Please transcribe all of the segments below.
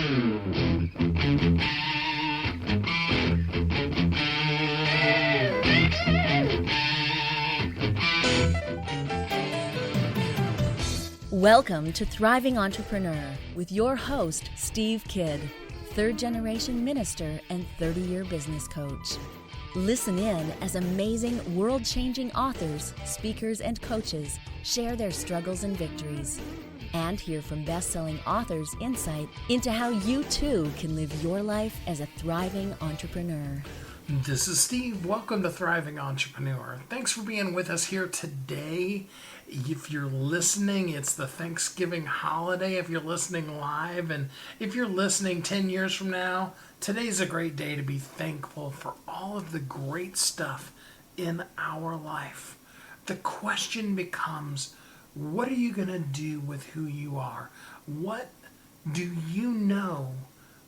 Welcome to Thriving Entrepreneur with your host, Steve Kidd, third-generation minister and 30-year business coach. Listen in as amazing, world-changing authors, speakers, and coaches share their struggles and victories. And hear from best-selling authors' insight into how you too can live your life as a thriving entrepreneur. This is Steve. Welcome to Thriving Entrepreneur. Thanks for being with us here today. If you're listening, it's the Thanksgiving holiday if you're listening live. And if you're listening 10 years from now, today's a great day to be thankful for all of the great stuff in our life. The question becomes, what are you going to do with who you are? What do you know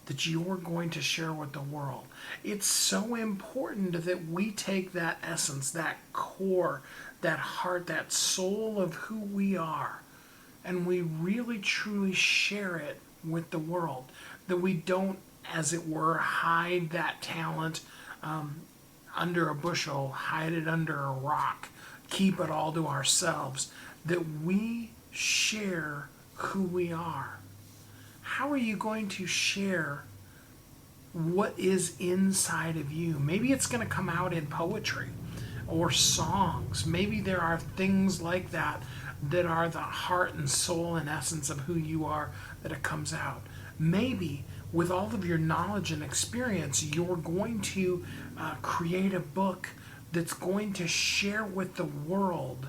that you're going to share with the world? It's so important that we take that essence, that core, that heart, that soul of who we are, and we really truly share it with the world. That we don't, as it were, hide that talent under a bushel, hide it under a rock, keep it all to ourselves. That we share who we are. How are you going to share what is inside of you? Maybe it's going to come out in poetry or songs. Maybe there are things like that that are the heart and soul and essence of who you are, that it comes out. Maybe with all of your knowledge and experience, you're going to create a book that's going to share with the world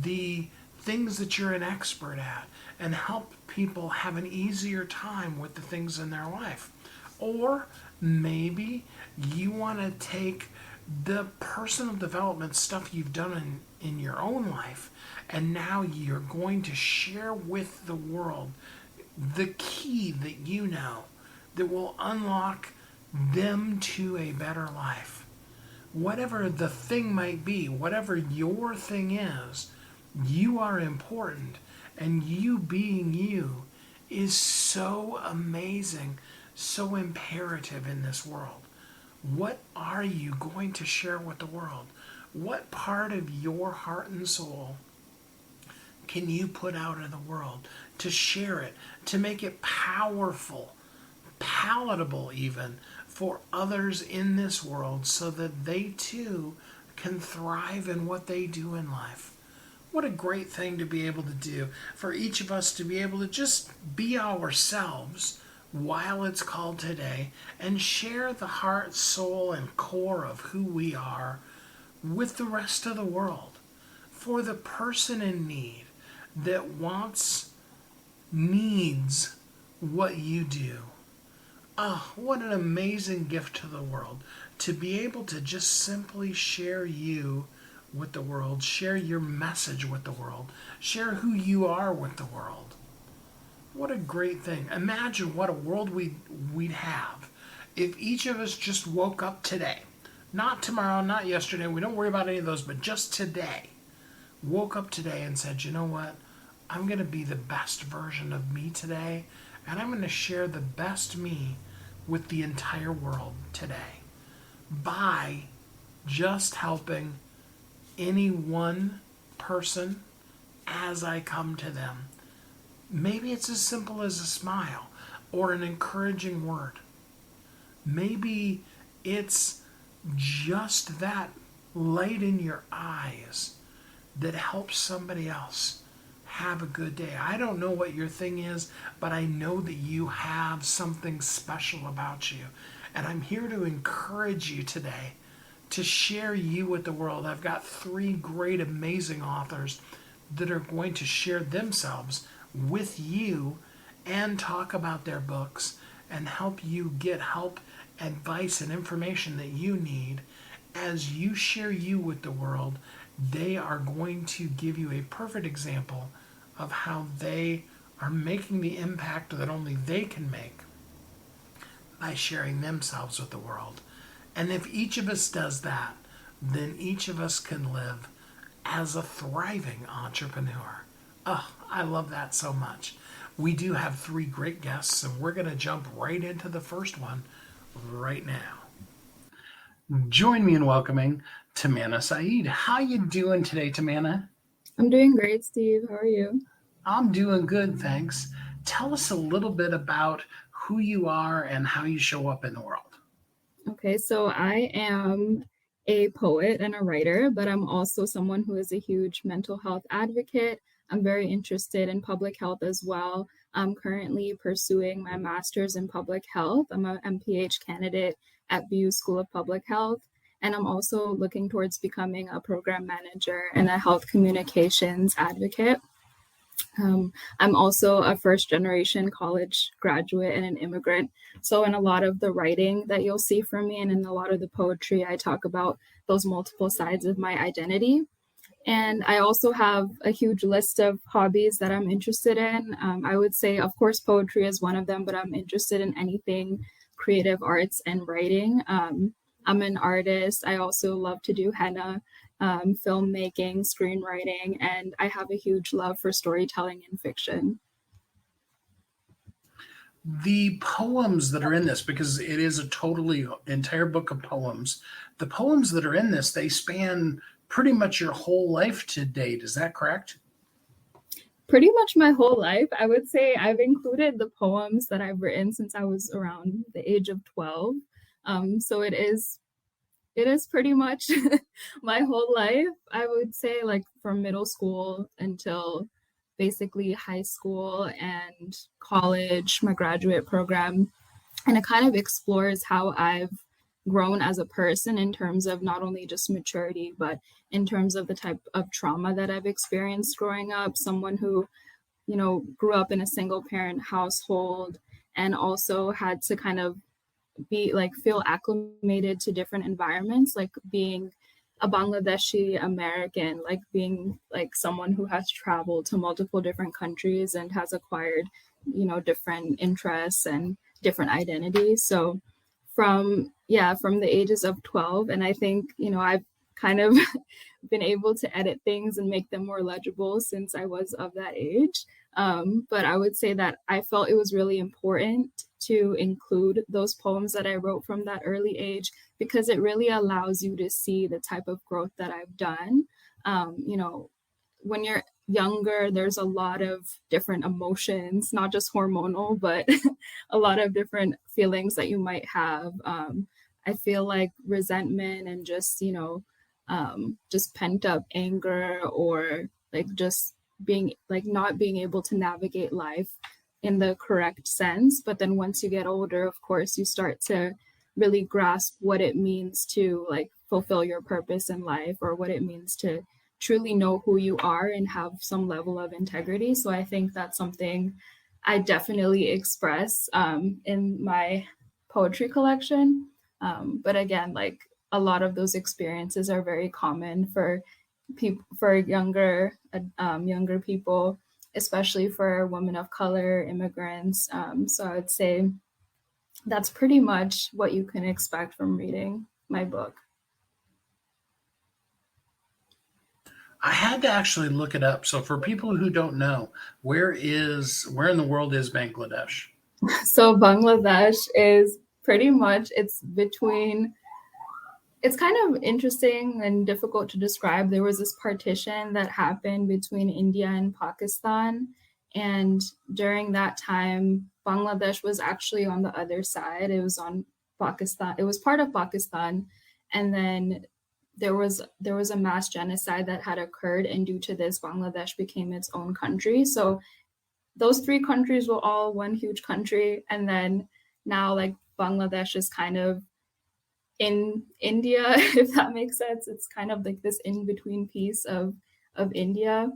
the things that you're an expert at and help people have an easier time with the things in their life. Or maybe you want to take the personal development stuff you've done in your own life, and now you're going to share with the world the key that you know that will unlock them to a better life. Whatever the thing might be, whatever your thing is, you are important, and you being you is so amazing, so imperative in this world. What are you going to share with the world? What part of your heart and soul can you put out in the world to share it, to make it powerful, palatable even, for others in this world so that they too can thrive in what they do in life? What a great thing to be able to do, for each of us to be able to just be ourselves while it's called today and share the heart, soul, and core of who we are with the rest of the world. For the person in need that needs what you do. Oh, what an amazing gift to the world to be able to just simply share you with the world, share your message with the world, share who you are with the world. What a great thing. Imagine what a world we'd have if each of us just woke up today. Not tomorrow, not yesterday, we don't worry about any of those, but just today. Woke up today and said, you know what? I'm going to be the best version of me today, and I'm going to share the best me with the entire world today by just helping any one person as I come to them. Maybe it's as simple as a smile or an encouraging word. Maybe it's just that light in your eyes that helps somebody else have a good day. I don't know what your thing is, but I know that you have something special about you. And I'm here to encourage you today to share you with the world. I've got 3 great, amazing authors that are going to share themselves with you and talk about their books and help you get help, advice, and information that you need. As you share you with the world, they are going to give you a perfect example of how they are making the impact that only they can make by sharing themselves with the world. And if each of us does that, then each of us can live as a thriving entrepreneur. Oh, I love that so much. We do have three great guests, and we're going to jump right into the first one right now. Join me in welcoming Tamanna Syed. How you doing today, Tamanna? I'm doing great, Steve. How are you? I'm doing good, thanks. Tell us a little bit about who you are and how you show up in the world. Okay, so I am a poet and a writer, but I'm also someone who is a huge mental health advocate. I'm very interested in public health as well. I'm currently pursuing my master's in public health. I'm a MPH candidate at BU School of Public Health. And I'm also looking towards becoming a program manager and a health communications advocate. I'm also a first generation college graduate and an immigrant. So, in a lot of the writing that you'll see from me and in a lot of the poetry, I talk about those multiple sides of my identity. And I also have a huge list of hobbies that I'm interested in. I would say, of course, poetry is one of them, but I'm interested in anything creative arts and writing. I'm an artist. I also love to do henna, filmmaking, screenwriting, and I have a huge love for storytelling and fiction. The poems that are in this, because it is a totally entire book of poems, the poems that are in this, they span pretty much your whole life to date. Is that correct? Pretty much my whole life. I would say I've included the poems that I've written since I was around the age of 12. So it is pretty much my whole life. I would say, like, from middle school until basically high school and college, my graduate program. And it kind of explores how I've grown as a person in terms of not only just maturity, but in terms of the type of trauma that I've experienced growing up. Someone who, grew up in a single parent household and also had to kind of be like feel acclimated to different environments, like being a Bangladeshi American, like being like someone who has traveled to multiple different countries and has acquired, different interests and different identities. So from the ages of 12, and I think, I've kind of been able to edit things and make them more legible since I was of that age. But I would say that I felt it was really important to include those poems that I wrote from that early age because it really allows you to see the type of growth that I've done. When you're younger, there's a lot of different emotions, not just hormonal, but a lot of different feelings that you might have. I feel like resentment and just pent up anger or like just being like not being able to navigate life in the correct sense. But then once you get older, of course, you start to really grasp what it means to like fulfill your purpose in life or what it means to truly know who you are and have some level of integrity. So I think that's something I definitely express in my poetry collection. But again, like a lot of those experiences are very common for people, for younger people, especially for women of color, immigrants. So I would say that's pretty much what you can expect from reading my book. I had to actually look it up. So for people who don't know, where in the world is Bangladesh? So Bangladesh is pretty much it's kind of interesting and difficult to describe. There was this partition that happened between India and Pakistan. And during that time, Bangladesh was actually on the other side. It was on Pakistan. It was part of Pakistan. And then there was a mass genocide that had occurred. And due to this, Bangladesh became its own country. So those three countries were all one huge country. And then now like Bangladesh is kind of in India, if that makes sense. It's kind of like this in-between piece of India,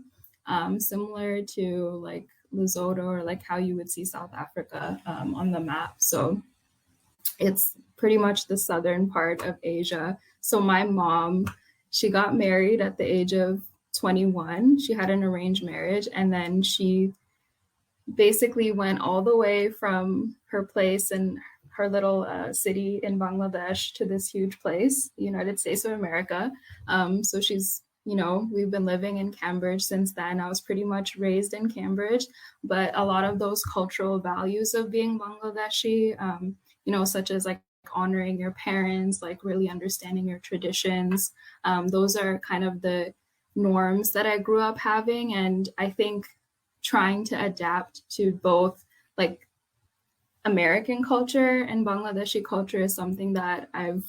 similar to like Lesotho or like how you would see South Africa on the map. So it's pretty much the southern part of Asia. So my mom, she got married at the age of 21. She had an arranged marriage, and then she basically went all the way from her place and her little city in Bangladesh to this huge place, the United States of America. So she's we've been living in Cambridge since then. I was pretty much raised in Cambridge, but a lot of those cultural values of being Bangladeshi, such as like honoring your parents, like really understanding your traditions, those are kind of the norms that I grew up having. And I think trying to adapt to both like American culture and Bangladeshi culture is something that I've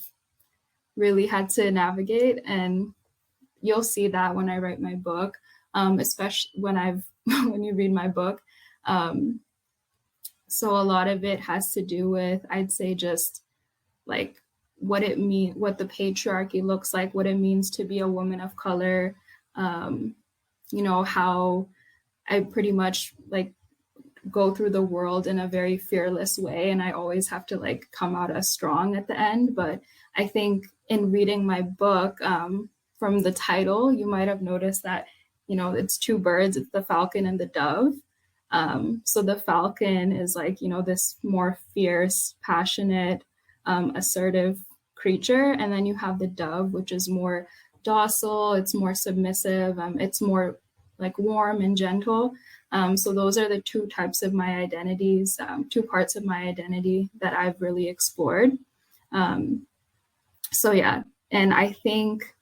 really had to navigate. And you'll see that when I write my book, especially when you read my book. So a lot of it has to do with, I'd say, just like what the patriarchy looks like, what it means to be a woman of color, how I pretty much like go through the world in a very fearless way, and I always have to like come out as strong at the end. But I think in reading my book, from the title, you might have noticed that, it's two birds, it's the falcon and the dove. So the falcon is like, this more fierce, passionate, assertive creature. And then you have the dove, which is more docile, it's more submissive, it's more like warm and gentle. So those are the two types of my identities, two parts of my identity that I've really explored. So yeah, and I think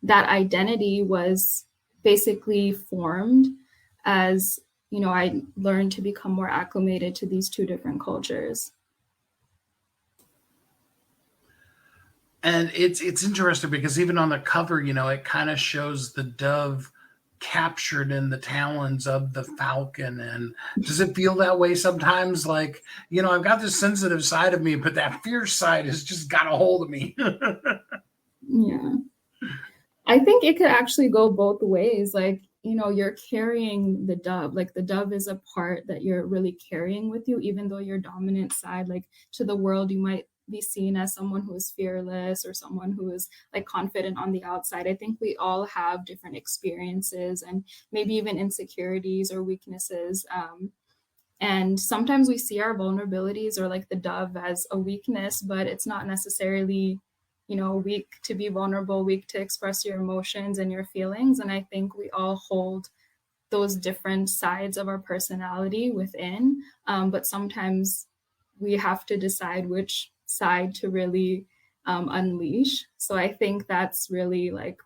that identity was basically formed as, I learned to become more acclimated to these two different cultures. And it's interesting because even on the cover, it kind of shows the dove captured in the talons of the falcon. And does it feel that way sometimes? Like, I've got this sensitive side of me, but that fierce side has just got a hold of me. Yeah. I think it could actually go both ways. Like, you're carrying the dove, like the dove is a part that you're really carrying with you, even though your dominant side, like to the world, you might be seen as someone who is fearless or someone who is like confident on the outside. I think we all have different experiences and maybe even insecurities or weaknesses. And sometimes we see our vulnerabilities or like the dove as a weakness, but it's not necessarily, weak to be vulnerable, weak to express your emotions and your feelings. And I think we all hold those different sides of our personality within. But sometimes we have to decide which side to really unleash. So I think that's really like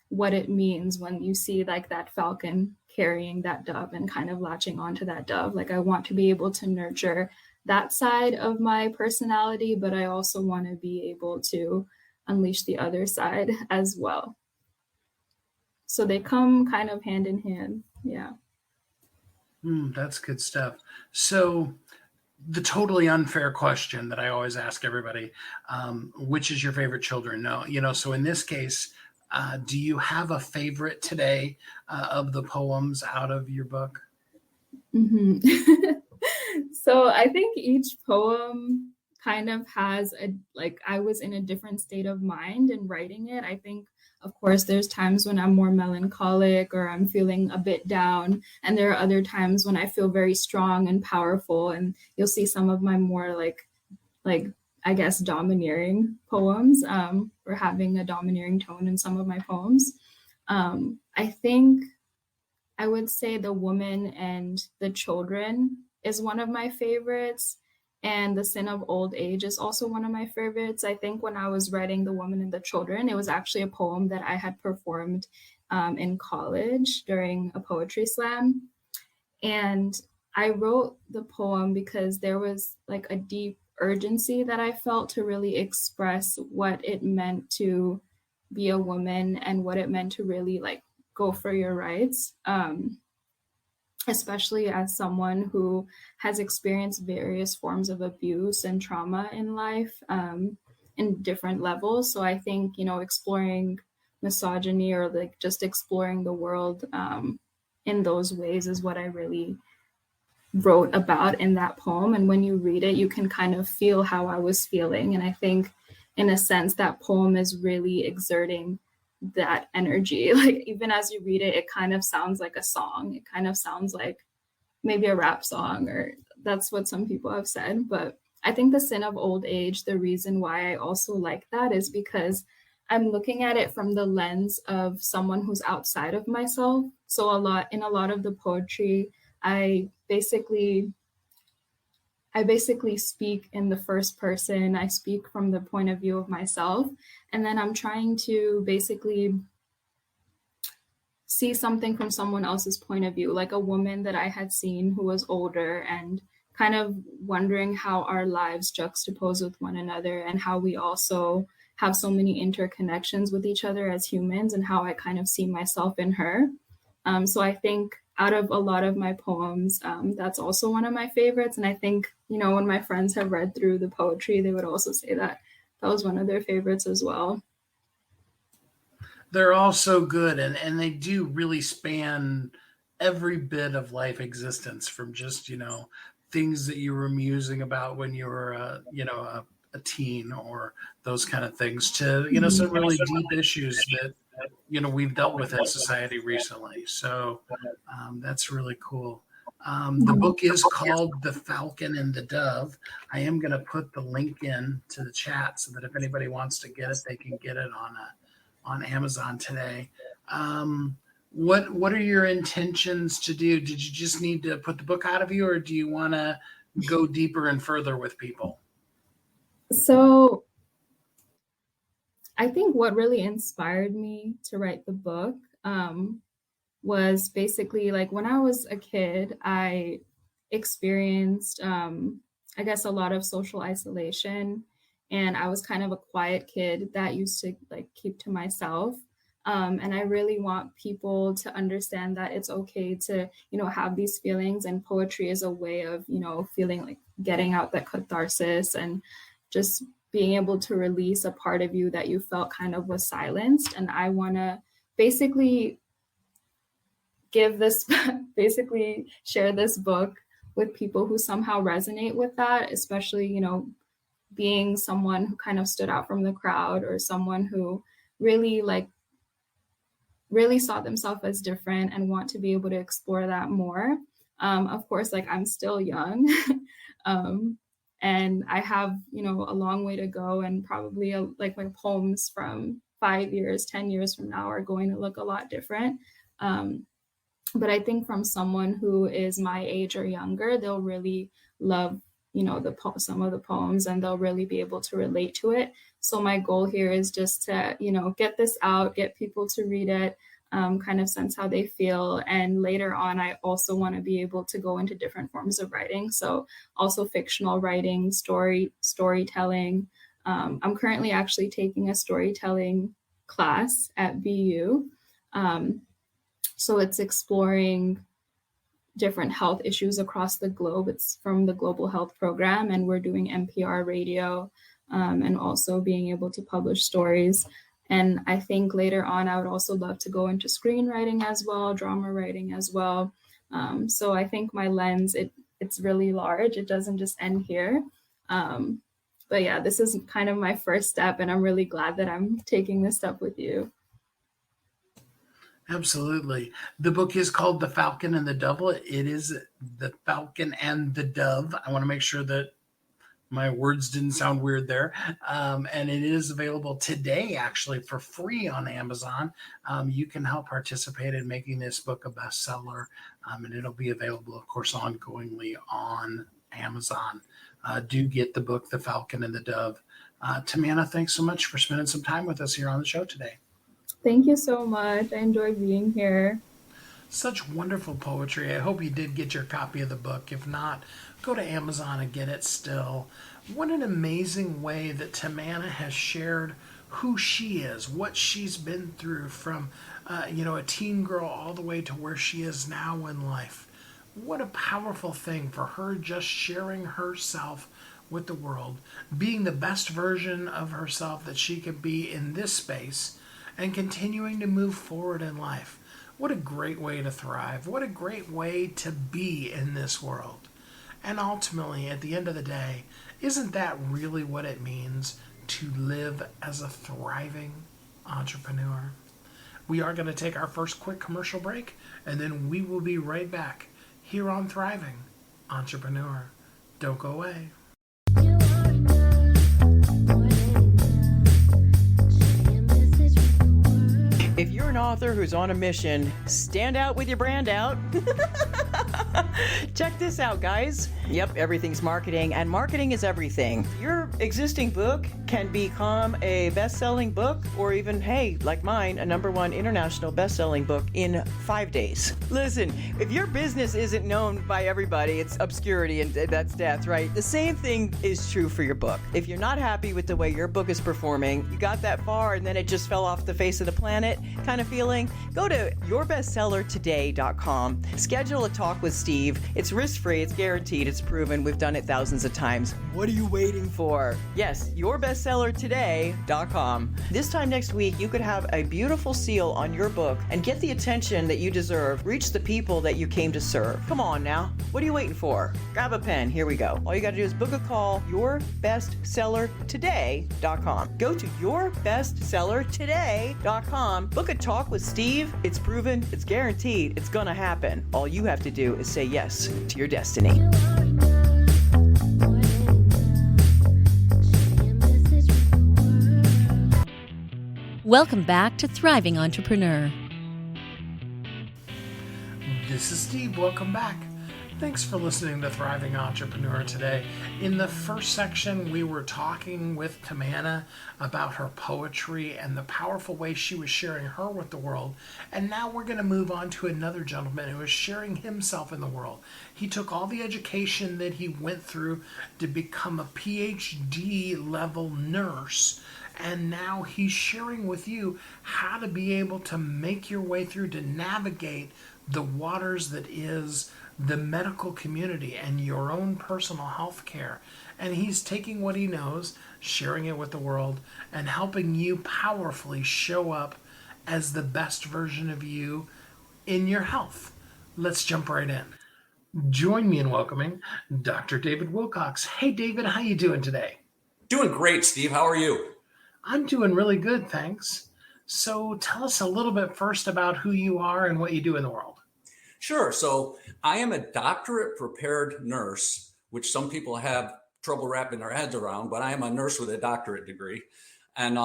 what it means when you see like that falcon carrying that dove and kind of latching onto that dove. Like I want to be able to nurture that side of my personality, but I also want to be able to unleash the other side as well. So they come kind of hand in hand. Yeah. That's good stuff. So the totally unfair question that I always ask everybody, which is your favorite children? No, so in this case, do you have a favorite today of the poems out of your book? Mm-hmm. So I think each poem kind of has I was in a different state of mind in writing it. I think, of course, there's times when I'm more melancholic or I'm feeling a bit down. And there are other times when I feel very strong and powerful. And you'll see some of my more like I guess, domineering poems, or having a domineering tone in some of my poems. I think I would say The Woman and the Children is one of my favorites. And The Sin of Old Age is also one of my favorites. I think when I was writing The Woman and the Children, it was actually a poem that I had performed in college during a poetry slam. And I wrote the poem because there was like a deep urgency that I felt to really express what it meant to be a woman and what it meant to really like go for your rights, especially as someone who has experienced various forms of abuse and trauma in life, in different levels. So I think, exploring misogyny or like just exploring the world in those ways is what I really wrote about in that poem. And when you read it, you can kind of feel how I was feeling. And I think in a sense, that poem is really exerting that energy. Like even as you read it, it kind of sounds like a song. It kind of sounds like maybe a rap song, or that's what some people have said. But I think The Sin of Old Age, the reason why I also like that is because I'm looking at it from the lens of someone who's outside of myself. So in a lot of the poetry, I basically speak in the first person. I speak from the point of view of myself. And then I'm trying to basically see something from someone else's point of view, like a woman that I had seen who was older, and kind of wondering how our lives juxtapose with one another and how we also have so many interconnections with each other as humans, and how I kind of see myself in her. So I think out of a lot of my poems, that's also one of my favorites. And I think, when my friends have read through the poetry, they would also say that that was one of their favorites as well. They're all so good, and they do really span every bit of life existence, from just, things that you were musing about when you were, a teen, or those kind of things, to, some really deep issues that, we've dealt with in society recently. So that's really cool. The book is called The Falcon and the Dove. I am going to put the link in to the chat so that if anybody wants to get it, they can get it on Amazon today. What are your intentions to do? Did you just need to put the book out of you, or do you want to go deeper and further with people? So I think what really inspired me to write the book was basically, like, when I was a kid, I experienced, I guess, a lot of social isolation. And I was kind of a quiet kid that used to, like, keep to myself. And I really want people to understand that it's okay to, have these feelings, and poetry is a way of, feeling, like, getting out that catharsis and just being able to release a part of you that you felt kind of was silenced. And I want to basically share this book with people who somehow resonate with that, especially, being someone who kind of stood out from the crowd, or someone who really saw themselves as different and want to be able to explore that more. Of course, like, I'm still young, and I have, a long way to go, and probably my poems from 5 years, 10 years from now are going to look a lot different. But I think from someone who is my age or younger, they'll really love, some of the poems, and they'll really be able to relate to it. So my goal here is just to, get this out, get people to read it, kind of sense how they feel. And later on, I also want to be able to go into different forms of writing. So also fictional writing, storytelling. I'm currently actually taking a storytelling class at BU. So it's exploring different health issues across the globe. It's from the Global Health Program, and we're doing NPR radio, and also being able to publish stories. And I think later on, I would also love to go into screenwriting as well, drama writing as well. So I think my lens, it's really large. It doesn't just end here. But yeah, this is kind of my first step, and I'm really glad that I'm taking this step with you. Absolutely. The book is called The Falcon and the Dove. It is The Falcon and the Dove. I want to make sure that my words didn't sound weird there. And it is available today, actually, for free on Amazon. You can help participate in making this book a bestseller, and it'll be available, of course, ongoingly on Amazon. Do get the book, The Falcon and the Dove. Tamanna, thanks so much for spending some time with us here on the show today. Thank you so much. I enjoyed being here. Such wonderful poetry. I hope you did get your copy of the book. If not, go to Amazon and get it still. What an amazing way that Tamanna has shared who she is, what she's been through from, a teen girl all the way to where she is now in life. What a powerful thing for her, just sharing herself with the world, being the best version of herself that she could be in this space, and continuing to move forward in life. What a great way to thrive. What a great way to be in this world. And ultimately, at the end of the day, isn't that really what it means to live as a thriving entrepreneur? We are going to take our first quick commercial break, and then we will be right back here on Thriving Entrepreneur. Don't go away. author who's on a mission. Stand out with your brand out. Check this out, guys. Yep, everything's marketing, and marketing is everything. Your existing book can become a best-selling book, or even, hey, like mine, a #1 international best-selling book in 5 days. Listen, if your business isn't known by everybody, it's obscurity, and that's death, right? The same thing is true for your book. If you're not happy with the way your book is performing, you got that far and then it just fell off the face of the planet kind of feeling, go to yourbestsellertoday.com. Schedule a talk with Steve. It's risk-free, it's guaranteed, it's proven. We've done it thousands of times. What are you waiting for? Yes, yourbestsellertoday.com. This time next week, you could have a beautiful seal on your book and get the attention that you deserve. Reach the people that you came to serve. Come on now. What are you waiting for? Grab a pen. Here we go. All you got to do is book a call, yourbestsellertoday.com. Go to yourbestsellertoday.com. Book a talk with Steve. It's proven, it's guaranteed, it's gonna happen. All you have to do is say yes to your destiny. Welcome back to Thriving Entrepreneur. This is Steve. Welcome back. Thanks for listening to Thriving Entrepreneur today. In the first section, we were talking with Tamanna about her poetry and the powerful way she was sharing her with the world. And now we're going to move on to another gentleman who is sharing himself in the world. He took all the education that he went through to become a PhD level nurse. And now he's sharing with you how to be able to make your way through, to navigate the waters that is the medical community and your own personal health care. And he's taking what he knows, sharing it with the world, and helping you powerfully show up as the best version of you in your health. Let's jump right in. Join me in welcoming Dr. David Wilcox. Hey, David, how you doing today? Doing great, Steve. How are you? I'm doing really good, thanks. So tell us a little bit first about who you are and what you do in the world. Sure. So I am a doctorate prepared nurse, which some people have trouble wrapping their heads around, but I am a nurse with a doctorate degree. And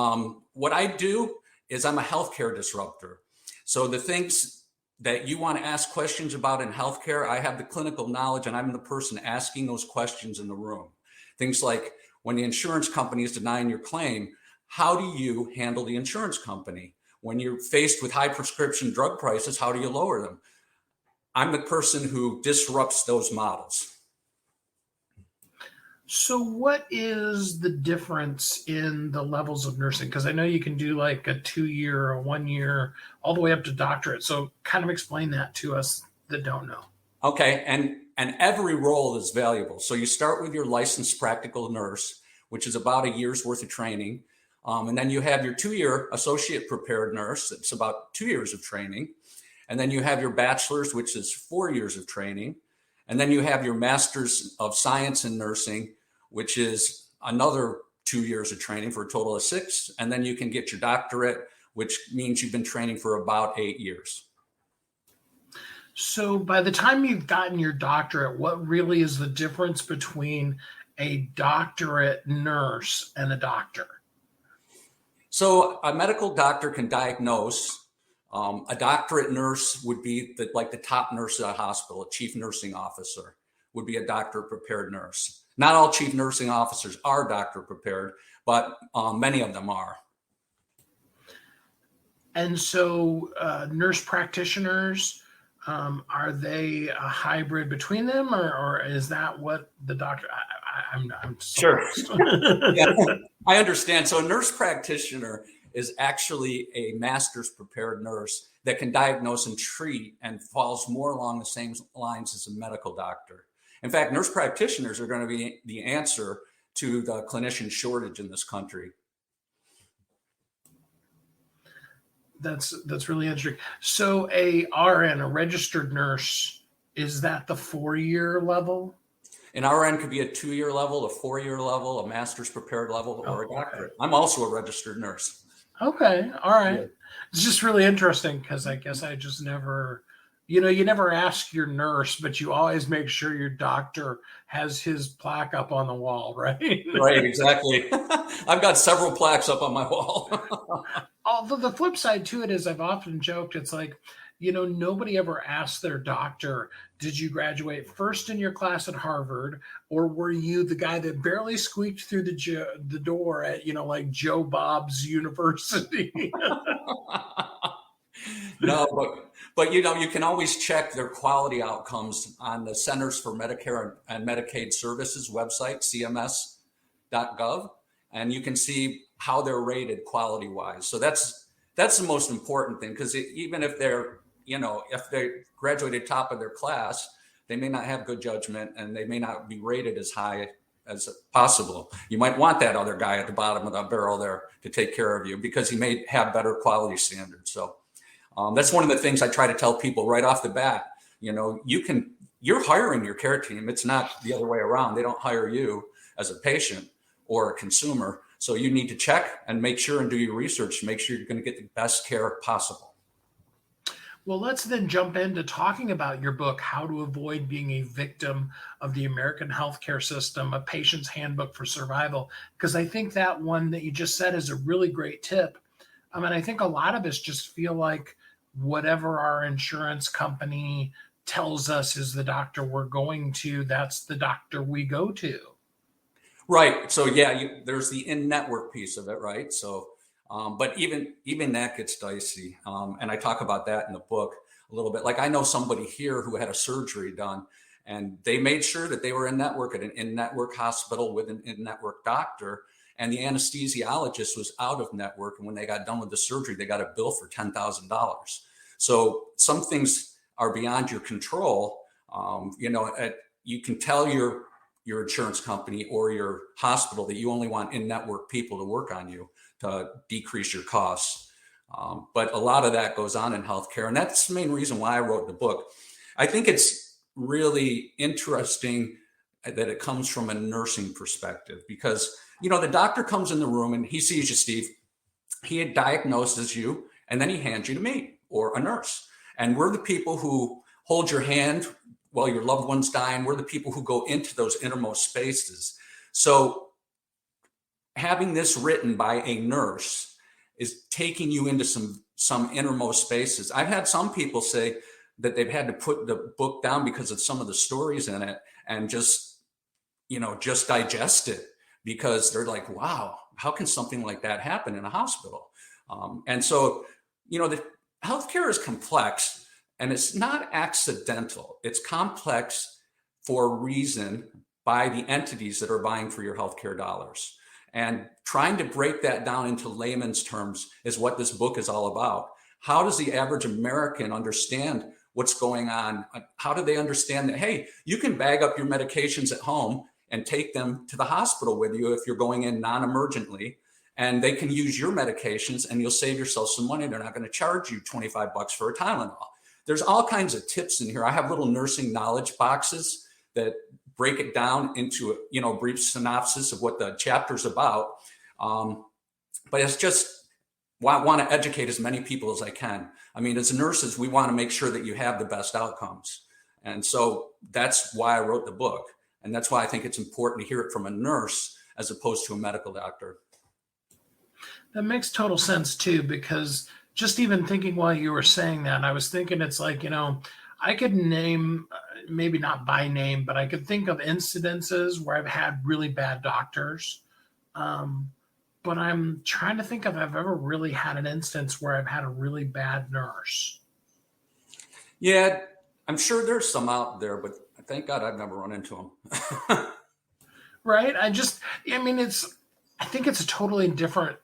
what I do is I'm a healthcare disruptor. So the things that you want to ask questions about in healthcare, I have the clinical knowledge and I'm the person asking those questions in the room. Things like when the insurance company is denying your claim, how do you handle the insurance company? When you're faced with high prescription drug prices, how do you lower them? I'm the person who disrupts those models. So what is the difference in the levels of nursing? Because I know you can do like a 2-year, a 1 year, all the way up to doctorate. So kind of explain that to us that don't know. Okay, and every role is valuable. So you start with your licensed practical nurse, which is about a year's worth of training. And then you have your 2-year associate prepared nurse. It's about 2 years of training. And then you have your bachelor's, which is 4 years of training. And then you have your master's of science in nursing, which is another 2 years of training for a total of 6. And then you can get your doctorate, which means you've been training for about 8 years. So by the time you've gotten your doctorate, what really is the difference between a doctorate nurse and a doctor? So a medical doctor can diagnose. A doctorate nurse would be like the top nurse at a hospital. A chief nursing officer would be a doctorate prepared nurse. Not all chief nursing officers are doctorate prepared, but many of them are. And so nurse practitioners, are they a hybrid between them, or is that what the doctor? I'm sure. Yeah, I understand. So a nurse practitioner is actually a master's prepared nurse that can diagnose and treat and falls more along the same lines as a medical doctor. In fact, nurse practitioners are going to be the answer to the clinician shortage in this country. That's really interesting. So a RN, a registered nurse, is that the 4-year level? An RN could be a 2-year level, a 4-year level, a master's prepared level, or a doctorate. Okay. I'm also a registered nurse. Okay. All right. Yeah. It's just really interesting because I guess I just never, you never ask your nurse, but you always make sure your doctor has his plaque up on the wall, right? Right, exactly. I've got several plaques up on my wall. although the flip side to it is, I've often joked, it's like, nobody ever asked their doctor, did you graduate first in your class at Harvard, or were you the guy that barely squeaked through the door at, like Joe Bob's University? No, but you can always check their quality outcomes on the Centers for Medicare and Medicaid Services website, cms.gov, and you can see how they're rated quality wise. So that's the most important thing, because even if they're, if they graduated top of their class, they may not have good judgment and they may not be rated as high as possible. You might want that other guy at the bottom of the barrel there to take care of you, because he may have better quality standards. So that's one of the things I try to tell people right off the bat. You're hiring your care team. It's not the other way around. They don't hire you as a patient or a consumer. So you need to check and make sure and do your research to make sure you're going to get the best care possible. Well, let's then jump into talking about your book, How to Avoid Being a Victim of the American Healthcare System, A Patient's Handbook for Survival, because I think that one that you just said is a really great tip. I think a lot of us just feel like whatever our insurance company tells us is the doctor we're going to, that's the doctor we go to. Right. So there's the in-network piece of it, right? So, but even that gets dicey. And I talk about that in the book a little bit. Like, I know somebody here who had a surgery done, and they made sure that they were in network at an in-network hospital with an in-network doctor. And the anesthesiologist was out of network. And when they got done with the surgery, they got a bill for $10,000. So some things are beyond your control. You can tell your insurance company or your hospital that you only want in-network people to work on you to decrease your costs. But a lot of that goes on in healthcare. And that's the main reason why I wrote the book. I think it's really interesting that it comes from a nursing perspective, because, the doctor comes in the room and he sees you, Steve. He diagnoses you, and then he hands you to me or a nurse. And we're the people who hold your hand while your loved one's dying. We're the people who go into those innermost spaces. So having this written by a nurse is taking you into some innermost spaces. I've had some people say that they've had to put the book down because of some of the stories in it and just digest it, because they're like, wow, how can something like that happen in a hospital? And so, the healthcare is complex, and it's not accidental. It's complex for a reason by the entities that are buying for your healthcare dollars. And trying to break that down into layman's terms is what this book is all about. How does the average American understand what's going on? How do they understand that, hey, you can bag up your medications at home and take them to the hospital with you if you're going in non-emergently, and they can use your medications and you'll save yourself some money. They're not going to charge you $25 for a Tylenol. There's all kinds of tips in here. I have little nursing knowledge boxes that break it down into a brief synopsis of what the chapter's about. But it's just, I want to educate as many people as I can. As nurses, we want to make sure that you have the best outcomes. And so that's why I wrote the book. And that's why I think it's important to hear it from a nurse as opposed to a medical doctor. That makes total sense too, because just even thinking while you were saying that, I was thinking it's like, I could name, maybe not by name, but I could think of incidences where I've had really bad doctors. But I'm trying to think if I've ever really had an instance where I've had a really bad nurse. Yeah, I'm sure there's some out there, but thank God I've never run into them. Right. I think it's a totally different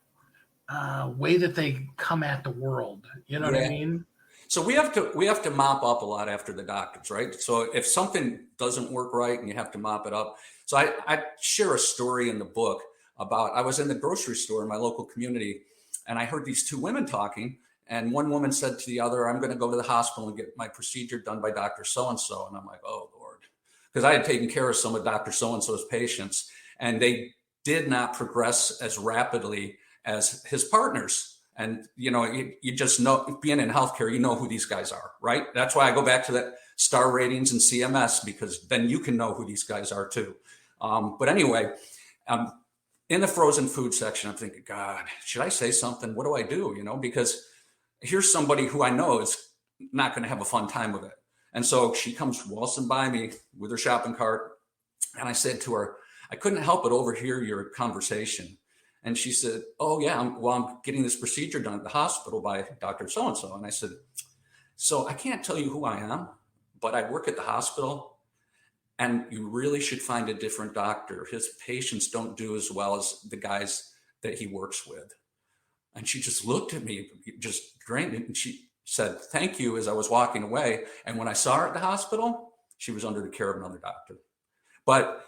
way that they come at the world. You know what I mean? So we have to mop up a lot after the doctors, right? So if something doesn't work right and you have to mop it up. So I share a story in the book about, I was in the grocery store in my local community and I heard these two women talking, and one woman said to the other, I'm going to go to the hospital and get my procedure done by Dr. So-and-so. And I'm like, oh Lord, because I had taken care of some of Dr. So-and-so's patients and they did not progress as rapidly as his partners. And, you just know, being in healthcare, you know who these guys are, right? That's why I go back to that star ratings and CMS, because then you can know who these guys are too. But anyway, in the frozen food section, I'm thinking, God, should I say something? What do I do? Because here's somebody who I know is not going to have a fun time with it. And so she comes waltzing by me with her shopping cart. And I said to her, I couldn't help but overhear your conversation. And she said, oh, yeah, I'm getting this procedure done at the hospital by Dr. So-and-so. And I said, so I can't tell you who I am, but I work at the hospital. And you really should find a different doctor. His patients don't do as well as the guys that he works with. And she just looked at me, just drained it. And she said, thank you, as I was walking away. And when I saw her at the hospital, she was under the care of another doctor. But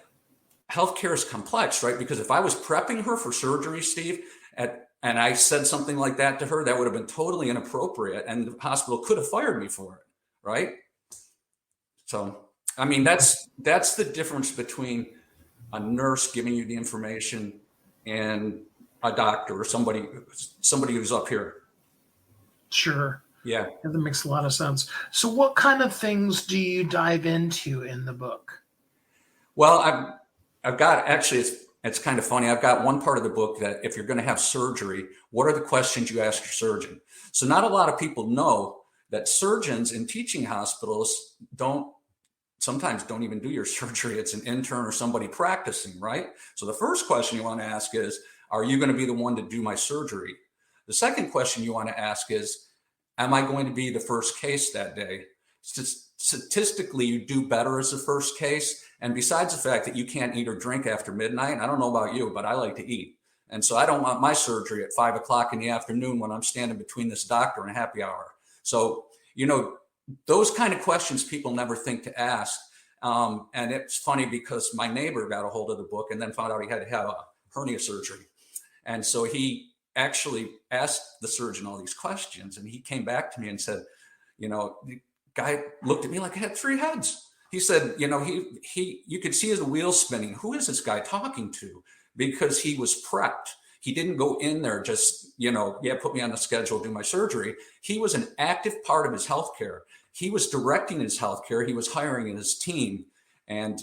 healthcare is complex, right? Because if I was prepping her for surgery, Steve, and I said something like that to her, that would have been totally inappropriate. And the hospital could have fired me for it, right? So, I mean, that's the difference between a nurse giving you the information and a doctor or somebody who's up here. Sure. Yeah. That makes a lot of sense. So what kind of things do you dive into in the book? Well, I've got, actually, it's kind of funny. I've got one part of the book that if you're going to have surgery, what are the questions you ask your surgeon? So not a lot of people know that surgeons in teaching hospitals sometimes don't even do your surgery. It's an intern or somebody practicing, right? So the first question you want to ask is, are you going to be the one to do my surgery? The second question you want to ask is, am I going to be the first case that day? Statistically, you do better as the first case. And besides the fact that you can't eat or drink after midnight, I don't know about you, but I like to eat. And so I don't want my surgery at 5 o'clock in the afternoon when I'm standing between this doctor and happy hour. So, those kind of questions people never think to ask. And it's funny because my neighbor got a hold of the book and then found out he had to have a hernia surgery. And so he actually asked the surgeon all these questions, and he came back to me and said, the guy looked at me like I had 3 heads. He said, you could see his wheels spinning. Who is this guy talking to? Because he was prepped. He didn't go in there just, put me on the schedule, do my surgery. He was an active part of his healthcare. He was directing his healthcare. He was hiring his team. And,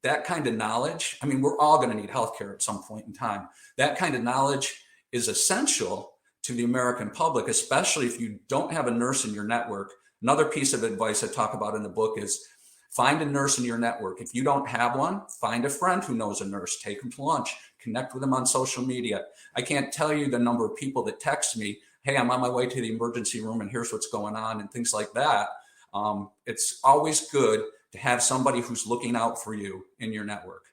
that kind of knowledge, I mean, we're all going to need healthcare at some point in time. That kind of knowledge is essential to the American public, especially if you don't have a nurse in your network. Another piece of advice I talk about in the book is find a nurse in your network. If you don't have one, find a friend who knows a nurse, take them to lunch, connect with them on social media. I can't tell you the number of people that text me, hey, I'm on my way to the emergency room and here's what's going on and things like that. It's always good to have somebody who's looking out for you in your network.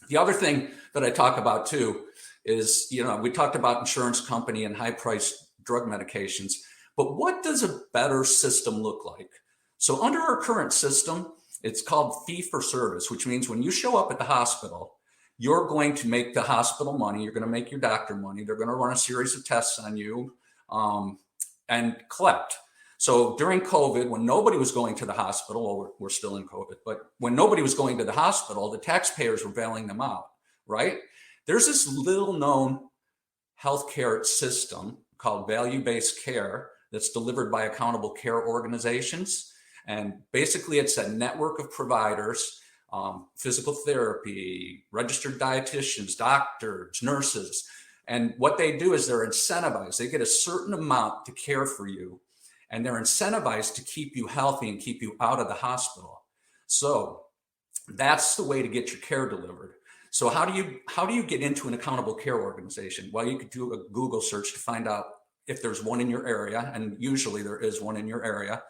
The other thing that I talk about too is, we talked about insurance company and high priced drug medications, but what does a better system look like? So under our current system, it's called fee for service, which means when you show up at the hospital, you're going to make the hospital money. You're going to make your doctor money. They're going to run a series of tests on you and collect. So during COVID, when nobody was going to the hospital, well, we're still in COVID, but when nobody was going to the hospital, the taxpayers were bailing them out, right? There's this little known healthcare system called value-based care that's delivered by accountable care organizations. And basically it's a network of providers, physical therapy, registered dietitians, doctors, nurses. And what they do is they're incentivized. They get a certain amount to care for you, and they're incentivized to keep you healthy and keep you out of the hospital. So that's the way to get your care delivered. So how do you get into an accountable care organization? Well, you could do a Google search to find out if there's one in your area, and usually there is one in your area.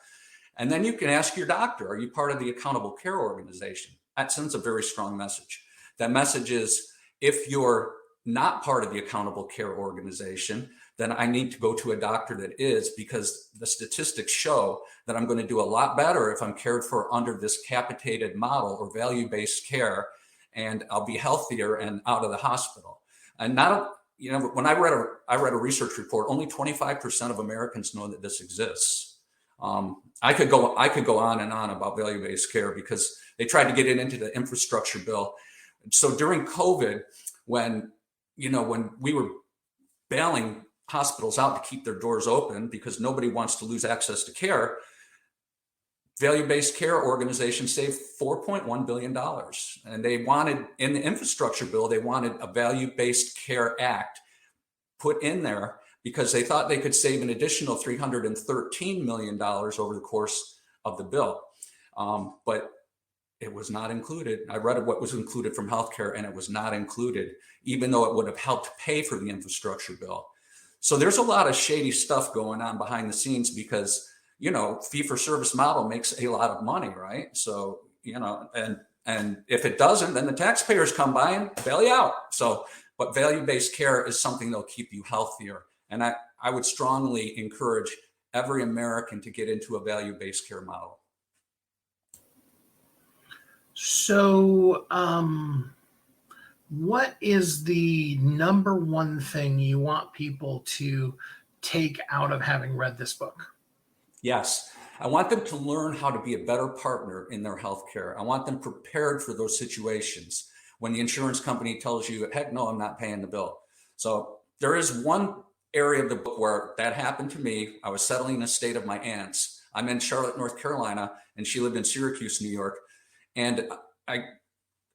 And then you can ask your doctor, are you part of the accountable care organization? That sends a very strong message. That message is, if you're not part of the accountable care organization, then I need to go to a doctor that is, because the statistics show that I'm going to do a lot better if I'm cared for under this capitated model or value-based care, and I'll be healthier and out of the hospital. And not, when I read a research report, only 25% of Americans know that this exists. I could go on and on about value-based care because they tried to get it into the infrastructure bill. So during COVID, when we were bailing hospitals out to keep their doors open because nobody wants to lose access to care, value-based care organization saved $4.1 billion. And they wanted, in the infrastructure bill, they wanted a value-based care act put in there because they thought they could save an additional $313 million over the course of the bill. But it was not included. I read what was included from healthcare, and it was not included, even though it would have helped pay for the infrastructure bill. So there's a lot of shady stuff going on behind the scenes because, fee-for-service model makes a lot of money, right? So, and if it doesn't, then the taxpayers come by and bail you out. So, but value-based care is something that'll keep you healthier. And I would strongly encourage every American to get into a value-based care model. So, what is the number one thing you want people to take out of having read this book? Yes, I want them to learn how to be a better partner in their healthcare. I want them prepared for those situations when the insurance company tells you, heck no, I'm not paying the bill. So there is one area of the book where that happened to me. I was settling an estate of my aunt's. I'm in Charlotte, North Carolina, and she lived in Syracuse, New York. And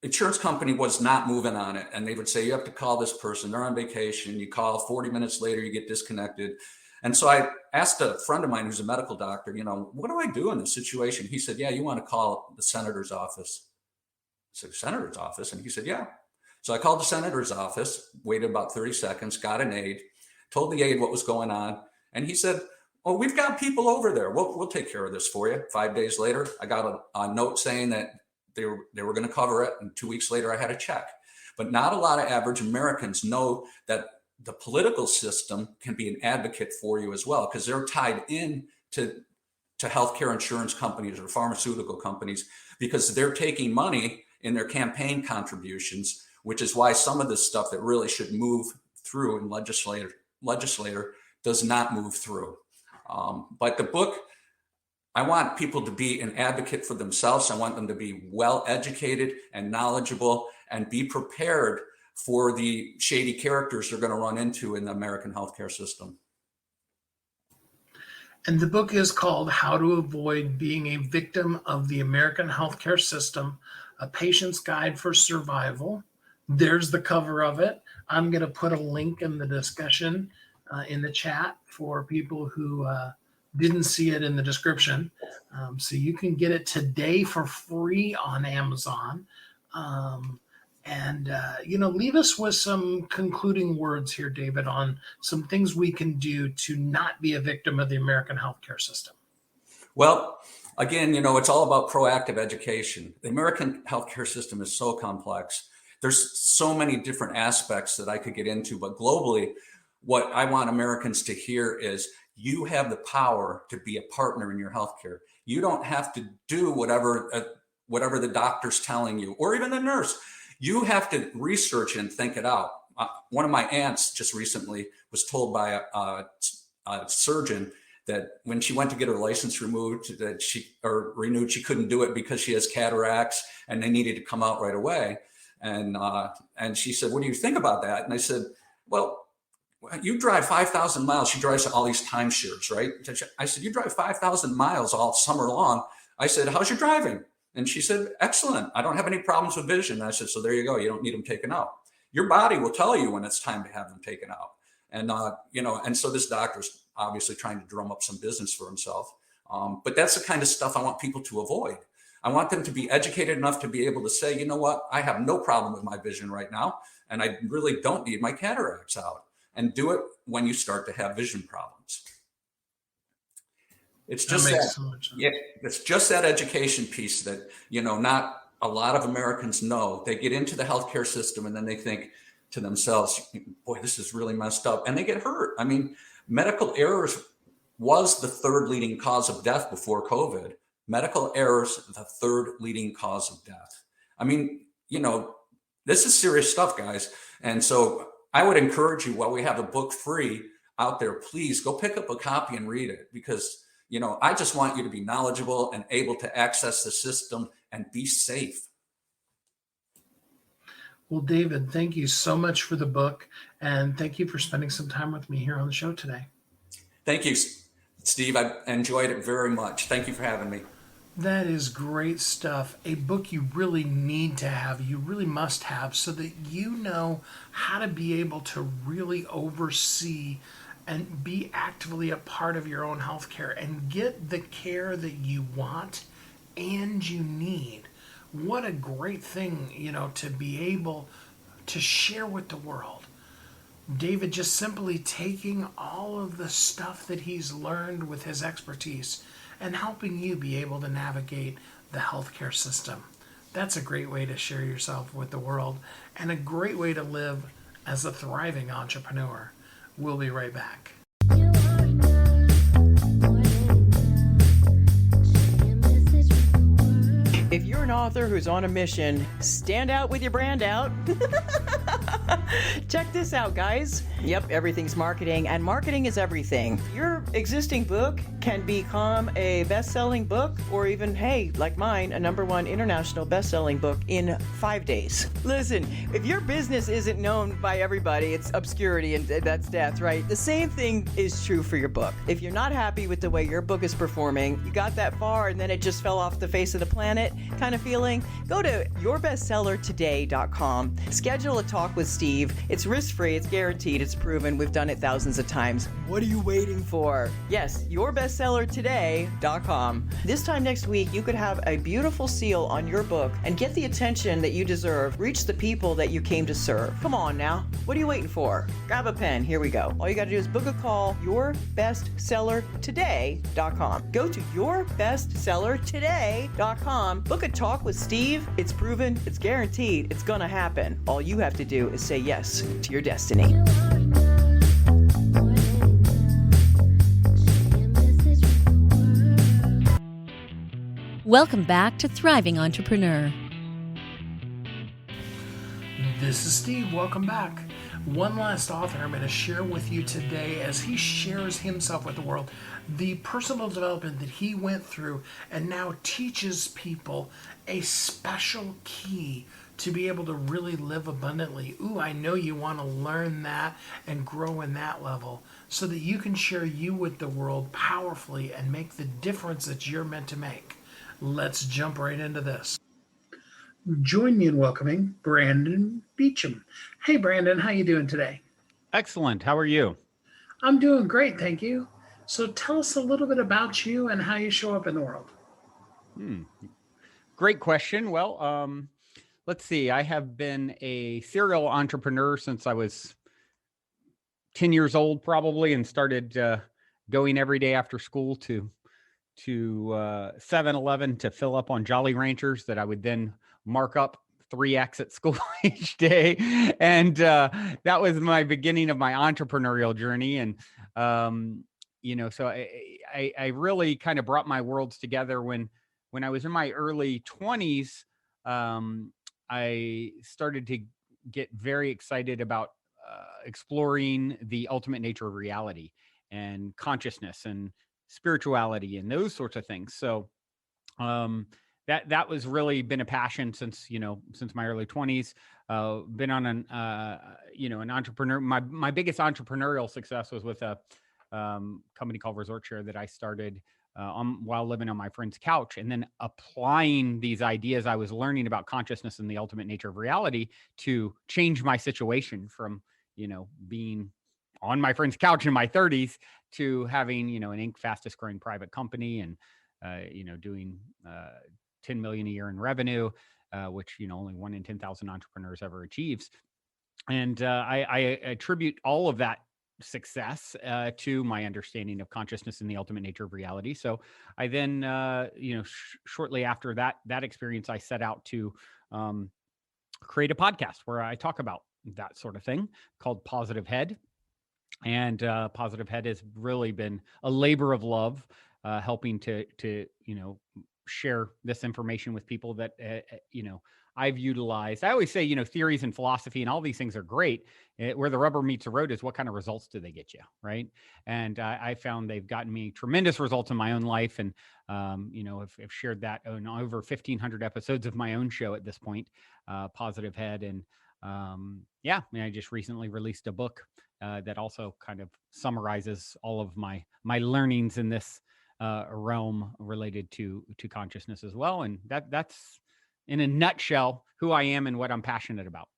insurance company was not moving on it. And they would say, you have to call this person. They're on vacation. You call 40 minutes later, you get disconnected. And so I asked a friend of mine who's a medical doctor, what do I do in this situation? He said, yeah, you want to call the senator's office. I said, senator's office? And he said, yeah. So I called the senator's office, waited about 30 seconds, got an aide, told the aide what was going on. And he said, oh, we've got people over there. We'll take care of this for you. 5 days later, I got a note saying that they were going to cover it. And 2 weeks later, I had a check. But not a lot of average Americans know that the political system can be an advocate for you as well, because they're tied in to healthcare insurance companies or pharmaceutical companies, because they're taking money in their campaign contributions, which is why some of this stuff that really should move through and legislator does not move through. But the book, I want people to be an advocate for themselves. I want them to be well educated and knowledgeable and be prepared for the shady characters they're going to run into in the American healthcare system. And the book is called How to Avoid Being a Victim of the American Healthcare System, A Patient's Guide for Survival. There's the cover of it. I'm going to put a link in the discussion in the chat for people who didn't see it in the description. So you can get it today for free on Amazon. Leave us with some concluding words here, David, on some things we can do to not be a victim of the American healthcare system. Well, again, it's all about proactive education. The American healthcare system is so complex. There's so many different aspects that I could get into, but globally, what I want Americans to hear is you have the power to be a partner in your healthcare. You don't have to do whatever the doctor's telling you, or even the nurse. You have to research and think it out. One of my aunts just recently was told by a surgeon that when she went to get her license renewed, she couldn't do it because she has cataracts and they needed to come out right away. And she said, what do you think about that? And I said, well, you drive 5,000 miles. She drives all these timeshares, right? I said, you drive 5,000 miles all summer long. I said, how's your driving? And she said, excellent. I don't have any problems with vision. And I said, so there you go. You don't need them taken out. Your body will tell you when it's time to have them taken out. And, and so this doctor's obviously trying to drum up some business for himself. But that's the kind of stuff I want people to avoid. I want them to be educated enough to be able to say, you know what, I have no problem with my vision right now, and I really don't need my cataracts out. And do it when you start to have vision problems. It's just it's just that education piece that, not a lot of Americans know. They get into the healthcare system and then they think to themselves, boy, this is really messed up. And they get hurt. I mean, medical errors was the third leading cause of death before COVID. Medical errors, the third leading cause of death. I mean, this is serious stuff, guys. And so I would encourage you, while we have a book free out there, please go pick up a copy and read it, because, I just want you to be knowledgeable and able to access the system and be safe. Well, David, thank you so much for the book, and thank you for spending some time with me here on the show today. Thank you, Steve. I enjoyed it very much. Thank you for having me. That is great stuff. A book you really need to have, you really must have, so that you know how to be able to really oversee and be actively a part of your own healthcare and get the care that you want and you need. What a great thing, to be able to share with the world. David just simply taking all of the stuff that he's learned with his expertise and helping you be able to navigate the healthcare system. That's a great way to share yourself with the world and a great way to live as a thriving entrepreneur. We'll be right back. If you're an author who's on a mission, stand out with your brand out. Check this out, guys. Yep, everything's marketing, and marketing is everything. Your existing book can become a best-selling book, or even, hey, like mine, a #1 international best-selling book in 5 days. Listen, if your business isn't known by everybody, it's obscurity, and that's death, right? The same thing is true for your book. If you're not happy with the way your book is performing, you got that far and then it just fell off the face of the planet kind of feeling, go to yourbestsellertoday.com. Schedule a talk with Steve. It's risk-free, it's guaranteed, it's proven. We've done it thousands of times. What are you waiting for? Yes, yourbestsellertoday.com. This time next week, you could have a beautiful seal on your book and get the attention that you deserve. Reach the people that you came to serve. Come on now. What are you waiting for? Grab a pen. Here we go. All you got to do is book a call, yourbestsellertoday.com. Go to yourbestsellertoday.com. Book a talk with Steve. It's proven, it's guaranteed, it's gonna happen. All you have to do is say yes to your destiny. Welcome back to Thriving Entrepreneur. This is Steve. Welcome back. One last author I'm going to share with you today as he shares himself with the world, the personal development that he went through and now teaches people a special key to be able to really live abundantly. Ooh, I know you want to learn that and grow in that level so that you can share you with the world powerfully and make the difference that you're meant to make. Let's jump right into this. Join me in welcoming Brandon Beachum. Hey, Brandon, how you doing today? Excellent. How are you? I'm doing great, thank you. So tell us a little bit about you and how you show up in the world. Great question. Well, let's see. I have been a serial entrepreneur since I was 10 years old, probably, and started going every day after school to 7-Eleven to fill up on Jolly Ranchers that I would then mark up 3x at school each day. And that was my beginning of my entrepreneurial journey. And, so I really kind of brought my worlds together when I was in my early 20s. I started to get very excited about exploring the ultimate nature of reality and consciousness and spirituality and those sorts of things. So that was really been a passion since my early 20s. Been on an entrepreneur. My biggest entrepreneurial success was with a company called Resort Share that I started while living on my friend's couch, and then applying these ideas I was learning about consciousness and the ultimate nature of reality to change my situation from being on my friend's couch in my 30s to having, an Inc. fastest growing private company and, doing 10 million a year in revenue, which, only 1 in 10,000 entrepreneurs ever achieves. And I attribute all of that success to my understanding of consciousness and the ultimate nature of reality. So I then, shortly after that experience, I set out to create a podcast where I talk about that sort of thing called Positive Head. And Positive Head has really been a labor of love, helping to share this information with people that I've utilized. I always say theories and philosophy and all these things are great. Where the rubber meets the road is what kind of results do they get you, right? And I found they've gotten me tremendous results in my own life, and I've shared that on over 1,500 episodes of my own show at this point, Positive Head, and I just recently released a book that also kind of summarizes all of my learnings in this realm related to consciousness as well. And that's in a nutshell who I am and what I'm passionate about.